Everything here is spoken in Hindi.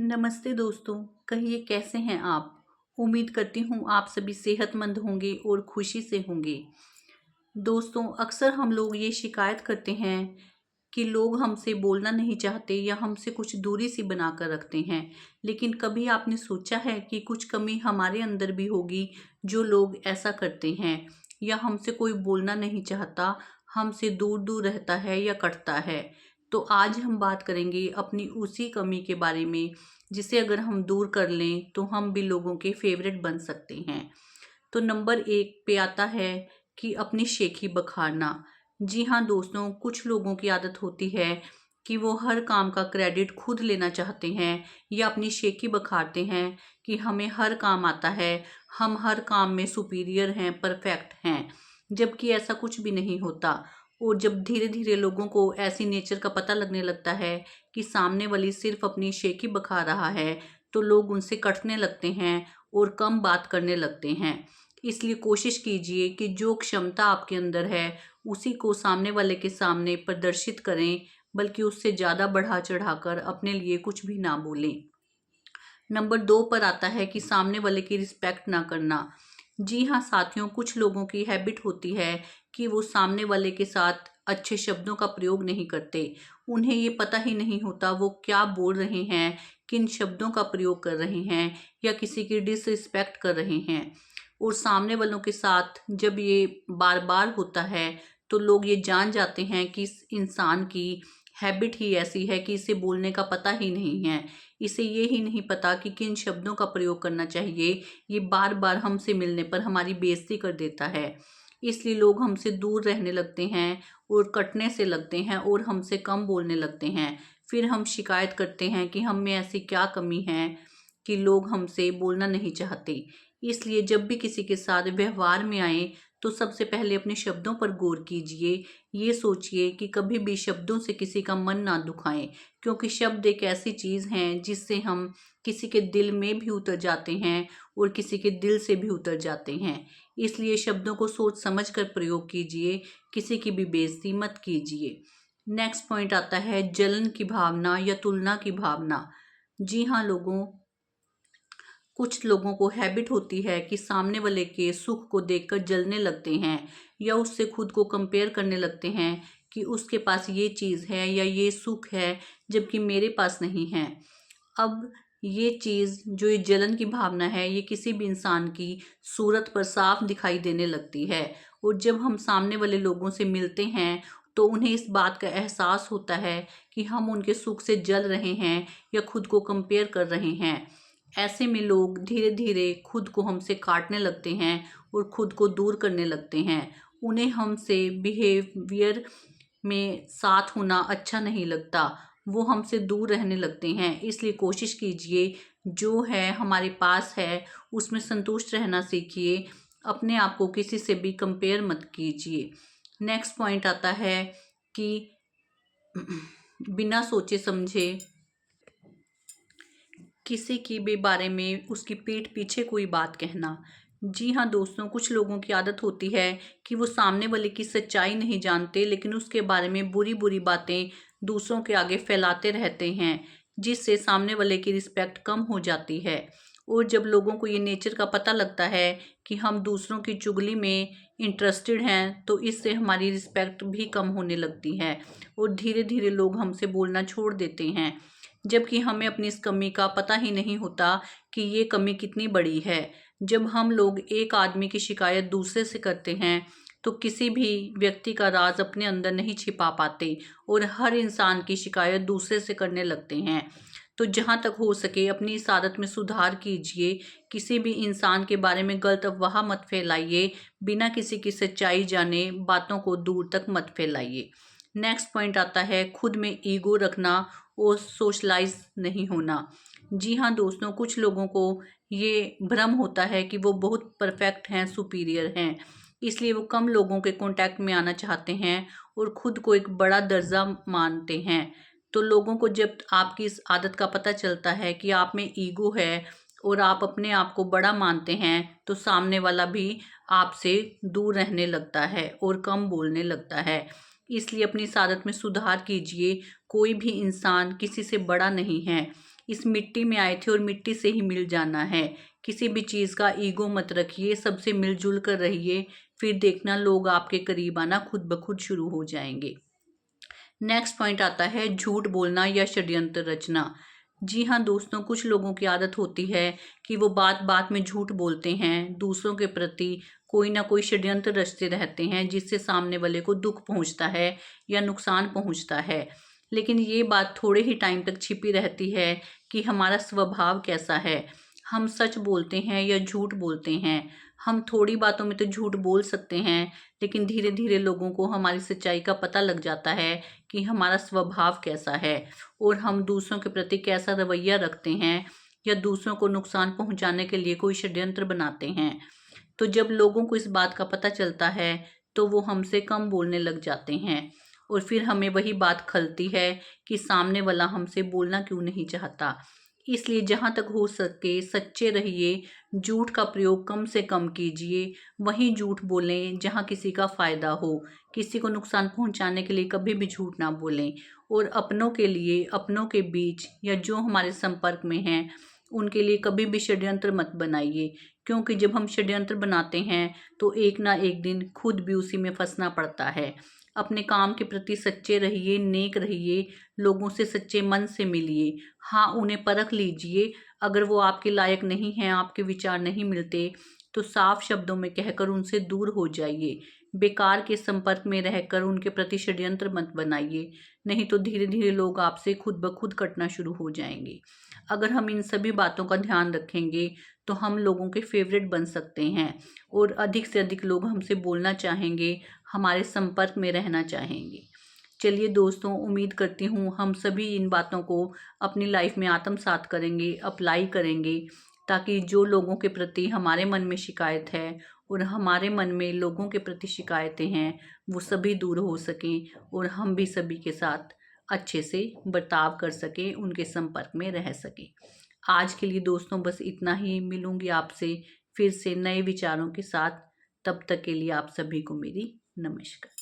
नमस्ते दोस्तों, कहिए कैसे हैं आप। उम्मीद करती हूँ आप सभी सेहतमंद होंगे और खुशी से होंगे। दोस्तों, अक्सर हम लोग ये शिकायत करते हैं कि लोग हमसे बोलना नहीं चाहते या हमसे कुछ दूरी सी बना कर रखते हैं। लेकिन कभी आपने सोचा है कि कुछ कमी हमारे अंदर भी होगी जो लोग ऐसा करते हैं, या हमसे कोई बोलना नहीं चाहता, हमसे दूर दूर रहता है या कटता है। तो आज हम बात करेंगे अपनी उसी कमी के बारे में, जिसे अगर हम दूर कर लें तो हम भी लोगों के फेवरेट बन सकते हैं। तो नंबर 1 पे आता है कि अपनी शेखी बखारना। जी हाँ दोस्तों, कुछ लोगों की आदत होती है कि वो हर काम का क्रेडिट खुद लेना चाहते हैं या अपनी शेखी बखारते हैं कि हमें हर काम आता है, हम हर काम में सुपीरियर हैं, परफेक्ट हैं। जबकि ऐसा कुछ भी नहीं होता। और जब धीरे धीरे लोगों को ऐसी नेचर का पता लगने लगता है कि सामने वाली सिर्फ अपनी शेखी बखा रहा है, तो लोग उनसे कटने लगते हैं और कम बात करने लगते हैं। इसलिए कोशिश कीजिए कि जो क्षमता आपके अंदर है उसी को सामने वाले के सामने प्रदर्शित करें, बल्कि उससे ज़्यादा बढ़ा चढ़ाकर अपने लिए कुछ भी ना बोलें। नंबर 2 पर आता है कि सामने वाले की रिस्पेक्ट ना करना। जी हाँ साथियों, कुछ लोगों की हैबिट होती है कि वो सामने वाले के साथ अच्छे शब्दों का प्रयोग नहीं करते। उन्हें ये पता ही नहीं होता वो क्या बोल रहे हैं, किन शब्दों का प्रयोग कर रहे हैं, या किसी की डिसरिस्पेक्ट कर रहे हैं। और सामने वालों के साथ जब ये बार बार होता है तो लोग ये जान जाते हैं कि इस इंसान की हैबिट ही ऐसी है कि इसे बोलने का पता ही नहीं है। इसे ये ही नहीं पता कि किन शब्दों का प्रयोग करना चाहिए। ये बार बार हमसे मिलने पर हमारी बेइज्जती कर देता है। इसलिए लोग हमसे दूर रहने लगते हैं और कटने से लगते हैं और हमसे कम बोलने लगते हैं। फिर हम शिकायत करते हैं कि हम में ऐसी क्या कमी है कि लोग हमसे बोलना नहीं चाहते। इसलिए जब भी किसी के साथ व्यवहार में आए तो सबसे पहले अपने शब्दों पर गौर कीजिए। ये सोचिए कि कभी भी शब्दों से किसी का मन ना दुखाएं, क्योंकि शब्द एक ऐसी चीज़ हैं जिससे हम किसी के दिल में भी उतर जाते हैं और किसी के दिल से भी उतर जाते हैं। इसलिए शब्दों को सोच समझ कर प्रयोग कीजिए, किसी की भी बेइज्जती मत कीजिए। नेक्स्ट पॉइंट आता है जलन की भावना या तुलना की भावना। जी हाँ लोगों, कुछ लोगों को हैबिट होती है कि सामने वाले के सुख को देखकर जलने लगते हैं या उससे खुद को कंपेयर करने लगते हैं कि उसके पास ये चीज़ है या ये सुख है, जबकि मेरे पास नहीं है। अब ये चीज़ जो ये जलन की भावना है, ये किसी भी इंसान की सूरत पर साफ दिखाई देने लगती है। और जब हम सामने वाले लोगों से मिलते हैं तो उन्हें इस बात का एहसास होता है कि हम उनके सुख से जल रहे हैं या खुद को कंपेयर कर रहे हैं। ऐसे में लोग धीरे धीरे खुद को हमसे काटने लगते हैं और खुद को दूर करने लगते हैं। उन्हें हमसे बिहेवियर में साथ होना अच्छा नहीं लगता, वो हमसे दूर रहने लगते हैं। इसलिए कोशिश कीजिए जो है हमारे पास है उसमें संतुष्ट रहना सीखिए। अपने आप को किसी से भी कंपेयर मत कीजिए। नेक्स्ट पॉइंट आता है कि बिना सोचे समझे किसी की भी बारे में उसकी पीठ पीछे कोई बात कहना। जी हाँ दोस्तों, कुछ लोगों की आदत होती है कि वो सामने वाले की सच्चाई नहीं जानते, लेकिन उसके बारे में बुरी बुरी बातें दूसरों के आगे फैलाते रहते हैं, जिससे सामने वाले की रिस्पेक्ट कम हो जाती है। और जब लोगों को ये नेचर का पता लगता है कि हम दूसरों की चुगली में इंटरेस्टेड हैं, तो इससे हमारी रिस्पेक्ट भी कम होने लगती है और धीरे धीरे लोग हमसे बोलना छोड़ देते हैं। जबकि हमें अपनी इस कमी का पता ही नहीं होता कि ये कमी कितनी बड़ी है। जब हम लोग एक आदमी की शिकायत दूसरे से करते हैं तो किसी भी व्यक्ति का राज अपने अंदर नहीं छिपा पाते और हर इंसान की शिकायत दूसरे से करने लगते हैं। तो जहाँ तक हो सके अपनी इस आदत में सुधार कीजिए। किसी भी इंसान के बारे में गलत अफवाह मत फैलाइए। बिना किसी की सच्चाई जाने बातों को दूर तक मत फैलाइए। नेक्स्ट पॉइंट आता है खुद में ईगो रखना और सोशलाइज नहीं होना। जी हाँ दोस्तों, कुछ लोगों को ये भ्रम होता है कि वो बहुत परफेक्ट हैं, सुपीरियर हैं, इसलिए वो कम लोगों के कांटेक्ट में आना चाहते हैं और खुद को एक बड़ा दर्जा मानते हैं। तो लोगों को जब आपकी इस आदत का पता चलता है कि आप में ईगो है और आप अपने आप को बड़ा मानते हैं, तो सामने वाला भी आपसे दूर रहने लगता है और कम बोलने लगता है। इसलिए अपनी इस आदत में सुधार कीजिए। कोई भी इंसान किसी से बड़ा नहीं है, इस मिट्टी में आए थे और मिट्टी से ही मिल जाना है। किसी भी चीज़ का ईगो मत रखिए, सबसे मिलजुल कर रहिए, फिर देखना लोग आपके करीब आना खुद ब खुद शुरू हो जाएंगे। नेक्स्ट पॉइंट आता है झूठ बोलना या षड्यंत्र रचना। जी हाँ दोस्तों, कुछ लोगों की आदत होती है कि वो बात बात में झूठ बोलते हैं, दूसरों के प्रति कोई ना कोई षड्यंत्र रचते रहते हैं जिससे सामने वाले को दुख पहुंचता है या नुकसान पहुंचता है। लेकिन ये बात थोड़े ही टाइम तक छिपी रहती है कि हमारा स्वभाव कैसा है, हम सच बोलते हैं या झूठ बोलते हैं। हम थोड़ी बातों में तो झूठ बोल सकते हैं, लेकिन धीरे धीरे लोगों को हमारी सच्चाई का पता लग जाता है कि हमारा स्वभाव कैसा है और हम दूसरों के प्रति कैसा रवैया रखते हैं या दूसरों को नुकसान पहुंचाने के लिए कोई षड्यंत्र बनाते हैं। तो जब लोगों को इस बात का पता चलता है तो वो हमसे कम बोलने लग जाते हैं और फिर हमें वही बात खलती है कि सामने वाला हमसे बोलना क्यों नहीं चाहता। इसलिए जहाँ तक हो सके सच्चे रहिए, झूठ का प्रयोग कम से कम कीजिए। वहीं झूठ बोलें जहाँ किसी का फ़ायदा हो, किसी को नुकसान पहुँचाने के लिए कभी भी झूठ ना बोलें। और अपनों के लिए, अपनों के बीच या जो हमारे संपर्क में हैं उनके लिए कभी भी षड्यंत्र मत बनाइए, क्योंकि जब हम षड्यंत्र बनाते हैं तो एक ना एक दिन खुद भी उसी में फंसना पड़ता है। अपने काम के प्रति सच्चे रहिए, नेक रहिए, लोगों से सच्चे मन से मिलिए। हाँ, उन्हें परख लीजिए, अगर वो आपके लायक नहीं हैं, आपके विचार नहीं मिलते, तो साफ शब्दों में कहकर उनसे दूर हो जाइए। बेकार के संपर्क में रहकर उनके प्रति षड्यंत्र मत बनाइए, नहीं तो धीरे धीरे लोग आपसे खुद ब खुद कटना शुरू हो जाएंगे। अगर हम इन सभी बातों का ध्यान रखेंगे तो हम लोगों के फेवरेट बन सकते हैं और अधिक से अधिक लोग हमसे बोलना चाहेंगे, हमारे संपर्क में रहना चाहेंगे। चलिए दोस्तों, उम्मीद करती हूँ हम सभी इन बातों को अपनी लाइफ में आत्मसात करेंगे, अप्लाई करेंगे, ताकि जो लोगों के प्रति हमारे मन में शिकायत है और हमारे मन में लोगों के प्रति शिकायतें हैं वो सभी दूर हो सकें और हम भी सभी के साथ अच्छे से बर्ताव कर सकें, उनके संपर्क में रह सकें। आज के लिए दोस्तों बस इतना ही। मिलूंगी आपसे फिर से नए विचारों के साथ। तब तक के लिए आप सभी को मेरी नमस्कार।